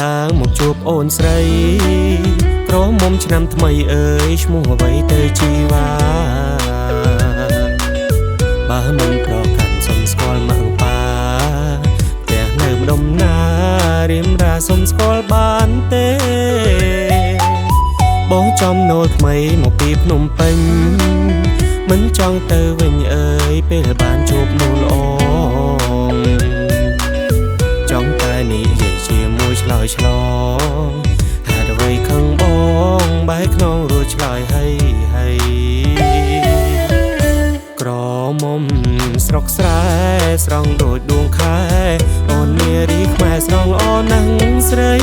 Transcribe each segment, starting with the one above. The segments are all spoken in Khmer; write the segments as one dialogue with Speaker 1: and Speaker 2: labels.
Speaker 1: ឡើងមកជួបអូនស្រីក្រមុំឆ្នាំថ្មីអើយឈ្មោះអ្វីទៅជីវ៉ាបើមិនប្រកាន់សុំស្គាល់មកប៉ាផ្ទះនៅម្ដុំណារៀមរាសុំស្គាល់បានទេបងចំណូលថ្មីមកពីភ្នំពេញមិនចង់ទៅវិញអើយពេលបានជួបនូលអងចង់តែនិយាយជាមួយឆ្លើយឆ្លងហេតុអ្វីខឹងបងបែកខ្នងរួចឆ្លើយហើយក្រមុំស្រុកស្រែស្រង់ដូចដួងខែអូននារីខ្មែរស្រង់ល្អណាស់ស្រី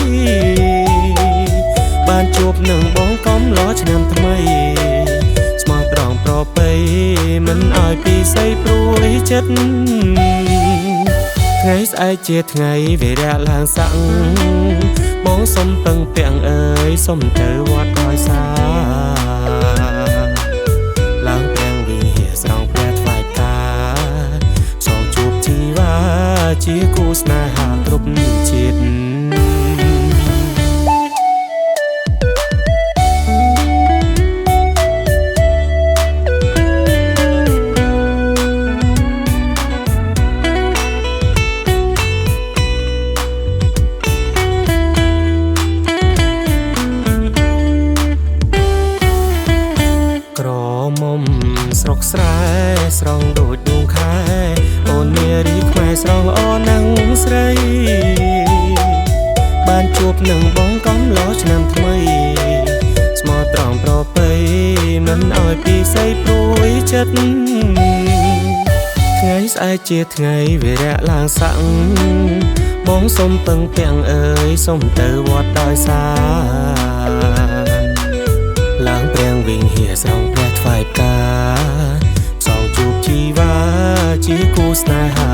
Speaker 1: បានជួបនឹងបងកំឡោឆ្នាំថ្មីស្មោះត្រង់ប្រពៃមិនឲ្យពីស័យព្រួយចិត្តថ្ងៃស្អែកជាថ្ងៃវិរៈឡើងសាំងបងសុំពឹងពាំងអើយសុំទៅវត្តដោយសារឡើងទាំងវិហារស្រង់ព្រះថ្វាយតាសងជួបជីវ៉ាជាគូស្នេហាគ្រប់ជាតិស្រុកស្រែស្រង់ដូចដួងខែអូននារីខ្មែរស្រង់ល្អណាស់ស្រីបានជួបនឹងបងកំឡោឆ្នាំថ្មីស្មោះត្រង់ប្រពៃមិនឲ្យពីស័យព្រួយចិត្តថ្ងៃស្អែកជាថ្ងៃវិរៈឡើងសាំងបងសុំពឹងពាំងអើយសុំទៅវត្តដោយសារឡើងព្រះវិហារស្រង់ព្រះថ្វាយផ្កាសងជួបជីវ៉ាជាគូស្នេហា